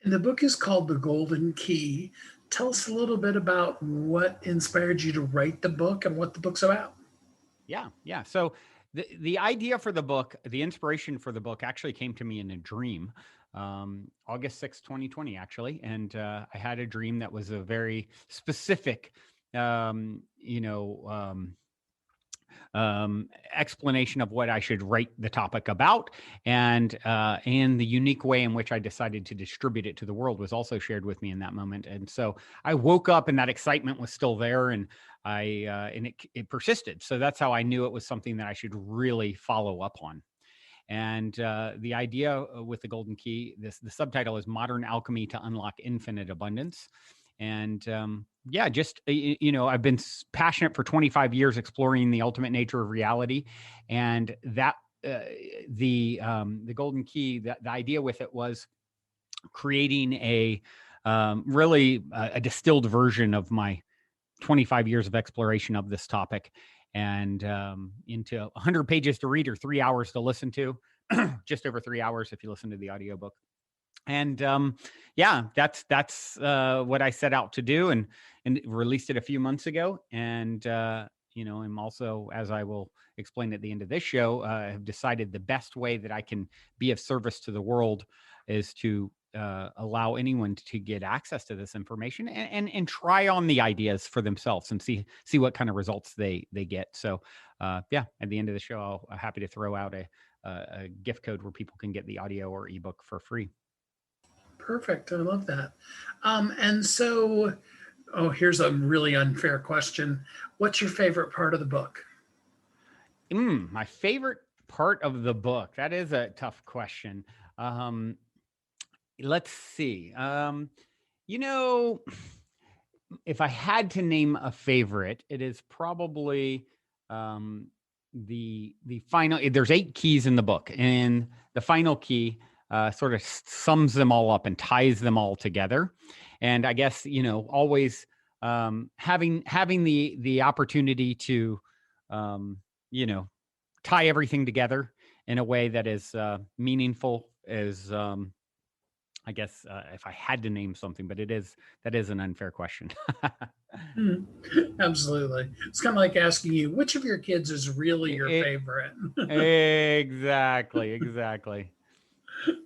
And the book is called The Golden Key. Tell us a little bit about what inspired you to write the book and what the book's about. Yeah. So the idea for the book, the inspiration for the book actually came to me in a dream, August 6th, 2020, actually. And I had a dream that was a very specific, explanation of what I should write the topic about, and the unique way in which I decided to distribute it to the world was also shared with me in that moment. And so I woke up and that excitement was still there, and it persisted. So that's how I knew it was something that I should really follow up on. And the idea with the Golden Key, the subtitle is Modern Alchemy to Unlock Infinite Abundance. And I've been passionate for 25 years exploring the ultimate nature of reality, and that the Golden Key, the idea with it was creating a distilled version of my 25 years of exploration of this topic, and into 100 pages to read or 3 hours to listen to, just over 3 hours if you listen to the audiobook. And that's what I set out to do, and released it a few months ago. And I'm also, as I will explain at the end of this show, have decided the best way that I can be of service to the world is to allow anyone to get access to this information and try on the ideas for themselves and see what kind of results they get. So at the end of the show, I'm happy to throw out a gift code where people can get the audio or ebook for free. Perfect. I love that. And so, here's a really unfair question. What's your favorite part of the book? My favorite part of the book. That is a tough question. Let's see. If I had to name a favorite, it is probably the final. There's 8 keys in the book, and the final key sort of sums them all up and ties them all together. And I guess, always having the opportunity to, tie everything together in a way that is meaningful is, I guess, if I had to name something, but that is an unfair question. Absolutely. It's kind of like asking you, which of your kids is really your favorite? Exactly.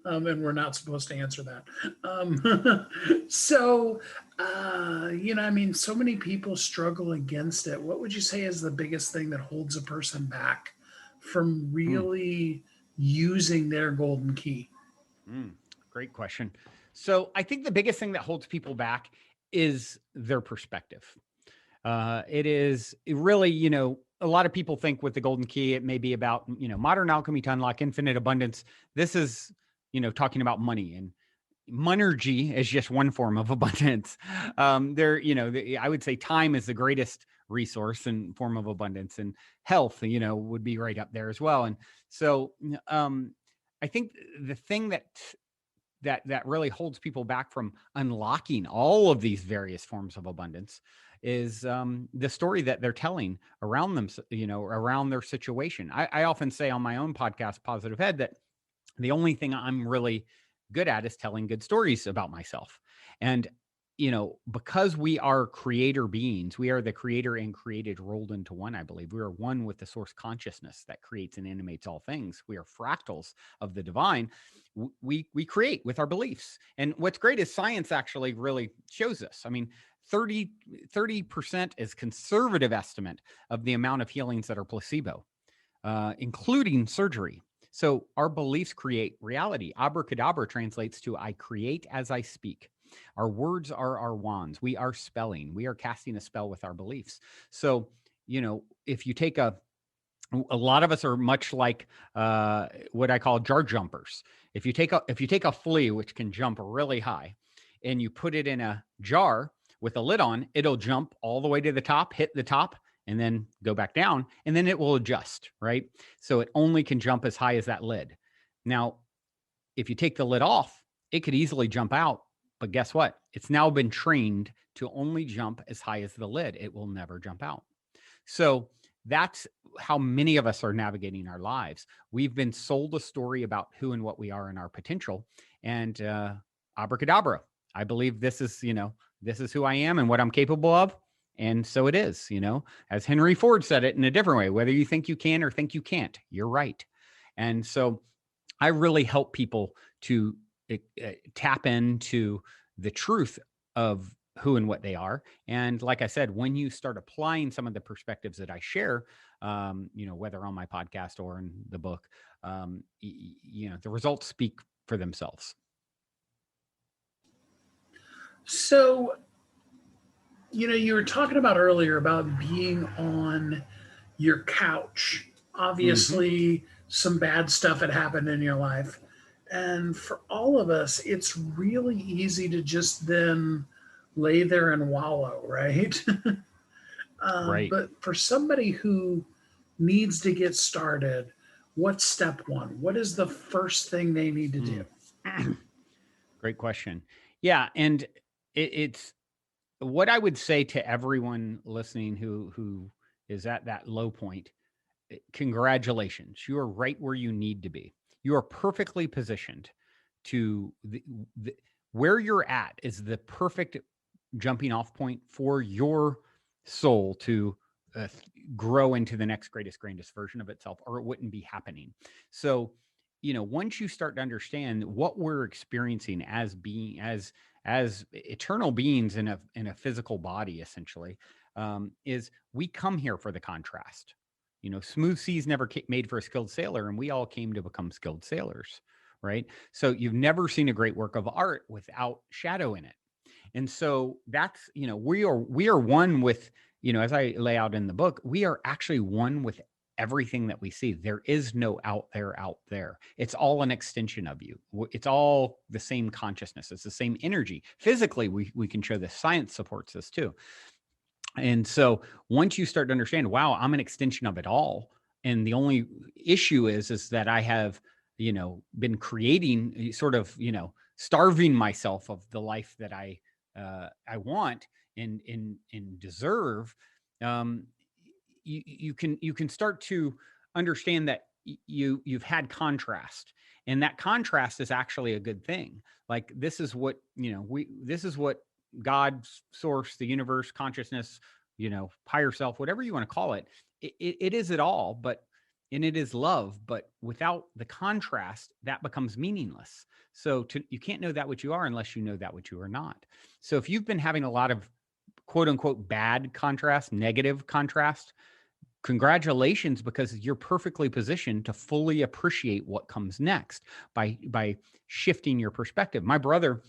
And we're not supposed to answer that. So many people struggle against it. What would you say is the biggest thing that holds a person back from really using their golden key? Great question. So I think the biggest thing that holds people back is their perspective. It is really, a lot of people think with the golden key, it may be about, modern alchemy to unlock infinite abundance. This is, talking about money, and monergy is just one form of abundance. I would say time is the greatest resource and form of abundance, and health, would be right up there as well. And so I think the thing that really holds people back from unlocking all of these various forms of abundance is the story that they're telling around them, around their situation. I often say on my own podcast, Positive Head, that the only thing I'm really good at is telling good stories about myself. And, because we are creator beings, we are the creator and created rolled into one, I believe. We are one with the source consciousness that creates and animates all things. We are fractals of the divine. We create with our beliefs. And what's great is science actually really shows us. I mean, 30% is conservative estimate of the amount of healings that are placebo, including surgery. So our beliefs create reality. Abracadabra translates to I create as I speak. Our words are our wands. We are spelling. We are casting a spell with our beliefs. So, if you take a lot of us are much like what I call jar jumpers. If you take a flea, which can jump really high, and you put it in a jar with a lid on, it'll jump all the way to the top, hit the top, and then go back down, and then it will adjust, right? So it only can jump as high as that lid. Now, if you take the lid off, it could easily jump out, but guess what? It's now been trained to only jump as high as the lid. It will never jump out. So that's how many of us are navigating our lives. We've been sold a story about who and what we are and our potential, and abracadabra. I believe this is, this is who I am and what I'm capable of. And so it is, as Henry Ford said it in a different way, whether you think you can or think you can't, you're right. And so I really help people to tap into the truth of who and what they are. And like I said, when you start applying some of the perspectives that I share, whether on my podcast or in the book, the results speak for themselves. So, you were talking about earlier about being on your couch. Obviously, some bad stuff had happened in your life. And for all of us, it's really easy to just then lay there and wallow, right? Right. But for somebody who needs to get started, what's step one? What is the first thing they need to do? Great question. Yeah. And it's what I would say to everyone listening who is at that low point. Congratulations. You are right where you need to be. You are perfectly positioned to where you're at is the perfect jumping off point for your soul to grow into the next grandest version of itself, or it wouldn't be happening. So, once you start to understand what we're experiencing as being as eternal beings in a physical body, essentially, is we come here for the contrast. Smooth seas never made for a skilled sailor, and we all came to become skilled sailors, right? So you've never seen a great work of art without shadow in it. And so that's, we are one with, as I lay out in the book, we are actually one with everything that we see. There is no out there. It's all an extension of you. It's all the same consciousness. It's the same energy. Physically, we can show this. Science supports this too. And so once you start to understand, wow, I'm an extension of it all. And the only issue is that I have, been creating sort of, starving myself of the life that I want and deserve. You can start to understand that you've had contrast, and that contrast is actually a good thing. Like this is what, this is what God, source, the universe, consciousness, higher self, whatever you want to call it, it is it all, and it is love. But without the contrast, that becomes meaningless. So you can't know that what you are unless you know that what you are not. So if you've been having a lot of quote unquote bad contrast, negative contrast, congratulations, because you're perfectly positioned to fully appreciate what comes next by shifting your perspective. My brother,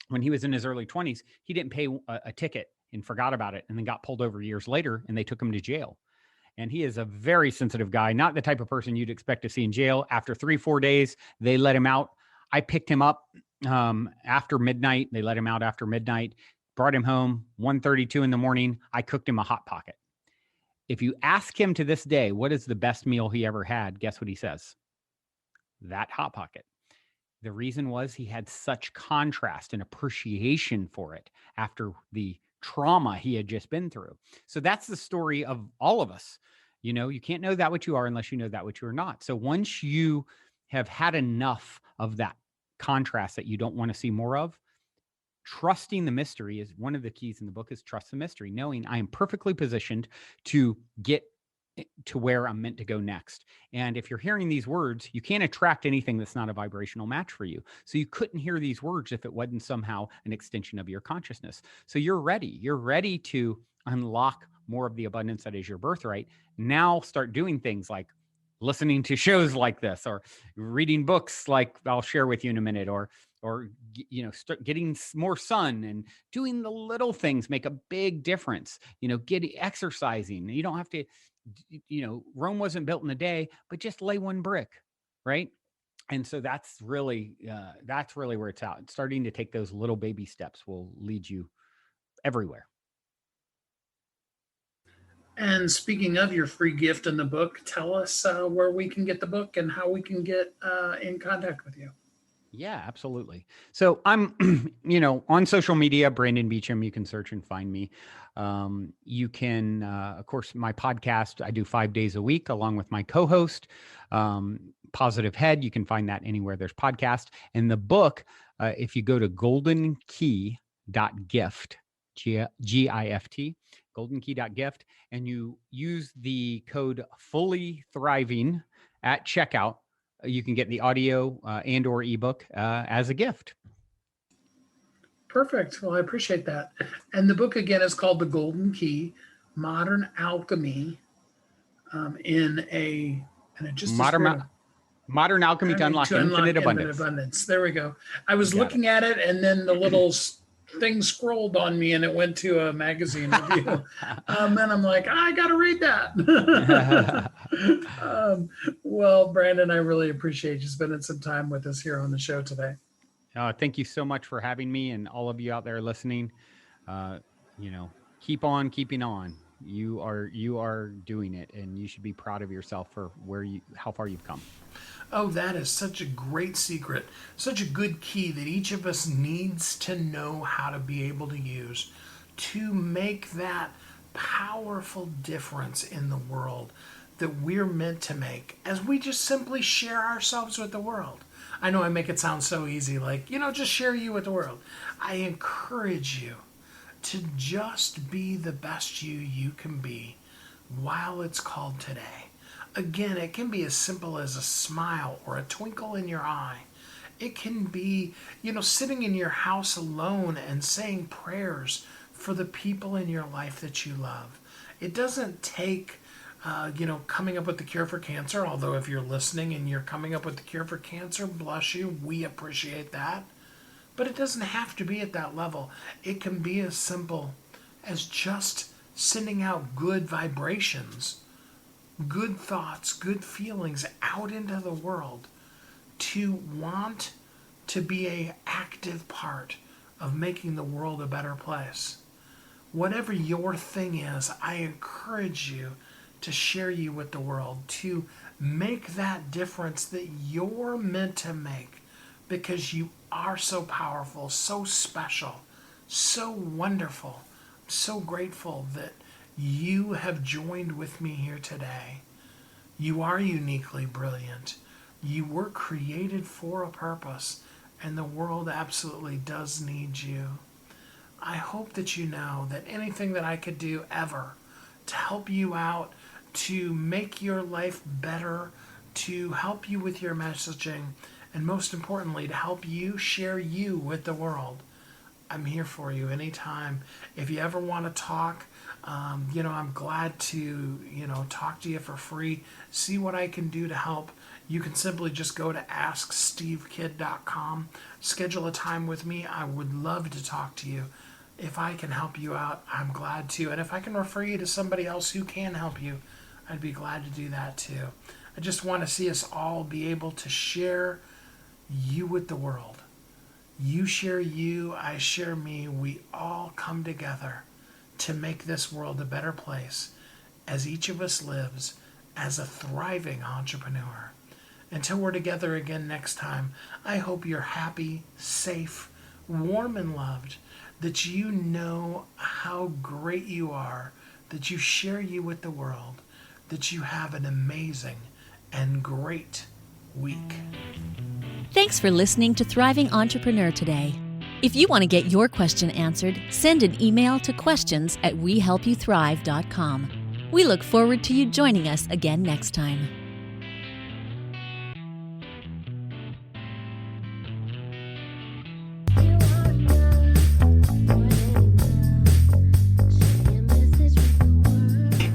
when he was in his early 20s, he didn't pay a ticket and forgot about it, and then got pulled over years later, and they took him to jail. And he is a very sensitive guy, not the type of person you'd expect to see in jail. After 3-4 days, they let him out. I picked him up after midnight. They let him out after midnight, brought him home 1:32 in the morning. I cooked him a Hot Pocket. If you ask him to this day, what is the best meal he ever had? Guess what he says? That Hot Pocket. The reason was he had such contrast and appreciation for it after the trauma he had just been through. So that's the story of all of us. You can't know that what you are unless you know that what you are not. So once you have had enough of that contrast that you don't want to see more of, trusting the mystery is one of the keys in the book. Is trust the mystery, knowing I am perfectly positioned to get to where I'm meant to go next. And if you're hearing these words, you can't attract anything that's not a vibrational match for you. So you couldn't hear these words if it wasn't somehow an extension of your consciousness. So you're ready to unlock more of the abundance that is your birthright. Now start doing things like listening to shows like this, or reading books like I'll share with you in a minute, or start getting more sun, and doing the little things make a big difference. Getting exercising. You don't have to, Rome wasn't built in a day, but just lay one brick, right? And so that's really where it's at. Starting to take those little baby steps will lead you everywhere. And speaking of your free gift in the book, tell us where we can get the book and how we can get in contact with you. Yeah, absolutely. So I'm, on social media, Brandon Beachum. You can search and find me. You can, of course, my podcast, I do 5 days a week along with my co-host, Positive Head. You can find that anywhere there's podcast. And the book, if you go to goldenkey.gift, G-I-F-T, goldenkey.gift, and you use the code Fully Thriving at checkout, you can get the audio and or ebook as a gift. Perfect. Well, I appreciate that. And the book again is called The Golden Key: Modern Alchemy Modern Alchemy to Unlock Infinite Abundance. There we go. I was looking at it, and then the little thing scrolled on me, and it went to a magazine review. And I'm like, I got to read that. Well, Brandon, I really appreciate you spending some time with us here on the show today. Thank you so much for having me, and all of you out there listening. Keep on keeping on. You are doing it, and you should be proud of yourself for how far you've come. Oh, that is such a great secret, such a good key that each of us needs to know how to be able to use to make that powerful difference in the world that we're meant to make as we just simply share ourselves with the world. I know I make it sound so easy, like, just share you with the world. I encourage you to just be the best you can be while it's called today. Again, it can be as simple as a smile or a twinkle in your eye. It can be, sitting in your house alone and saying prayers for the people in your life that you love. It doesn't take, coming up with the cure for cancer, although if you're listening and you're coming up with the cure for cancer, bless you, we appreciate that. But it doesn't have to be at that level. It can be as simple as just sending out good vibrations, good thoughts, good feelings out into the world, to want to be an active part of making the world a better place. Whatever your thing is, I encourage you to share you with the world, to make that difference that you're meant to make, because you are so powerful, so special, so wonderful. I'm so grateful that you have joined with me here today. You are uniquely brilliant. You were created for a purpose, and the world absolutely does need you. I hope that you know that anything that I could do ever to help you out, to make your life better, to help you with your messaging, and most importantly, to help you share you with the world, I'm here for you anytime. If you ever want to talk, I'm glad to, talk to you for free, see what I can do to help. You can simply just go to AskSteveKid.com, schedule a time with me. I would love to talk to you. If I can help you out, I'm glad to. And if I can refer you to somebody else who can help you, I'd be glad to do that too. I just want to see us all be able to share you with the world. You share you, I share me. We all come together to make this world a better place as each of us lives as a thriving entrepreneur. Until we're together again next time, I hope you're happy, safe, warm, and loved, that you know how great you are, that you share you with the world, that you have an amazing and great week. Thanks for listening to Thriving Entrepreneur today. If you want to get your question answered, send an email to questions@wehelpyouthrive.com. We look forward to you joining us again next time.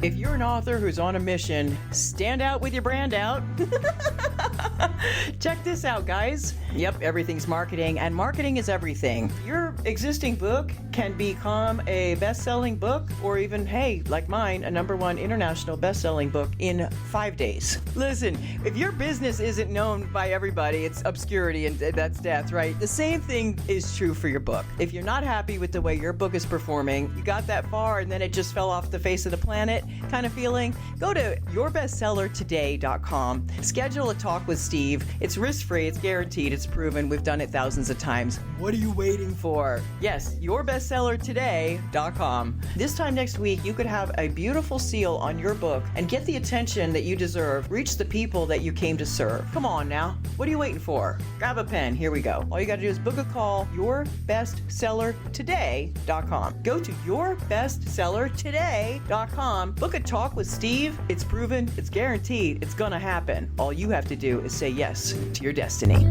If you're an author who's on a mission, stand out with your brand out. Check this out, guys. Yep, everything's marketing, and marketing is everything. Your existing book can become a best-selling book, or even, hey, like mine, a #1 international best-selling book in 5 days. Listen, if your business isn't known by everybody, it's obscurity, and that's death, right? The same thing is true for your book. If you're not happy with the way your book is performing, you got that far and then it just fell off the face of the planet kind of feeling, go to yourbestsellertoday.com, schedule a talk with Steve, Steve. It's risk-free, it's guaranteed, it's proven. We've done it thousands of times. What are you waiting for? Yes, yourbestsellertoday.com. This time next week, you could have a beautiful seal on your book and get the attention that you deserve. Reach the people that you came to serve. Come on now. What are you waiting for? Grab a pen. Here we go. All you got to do is book a call. Yourbestsellertoday.com. Go to yourbestsellertoday.com. Book a talk with Steve. It's proven. It's guaranteed. It's going to happen. All you have to do is say yes to your destiny.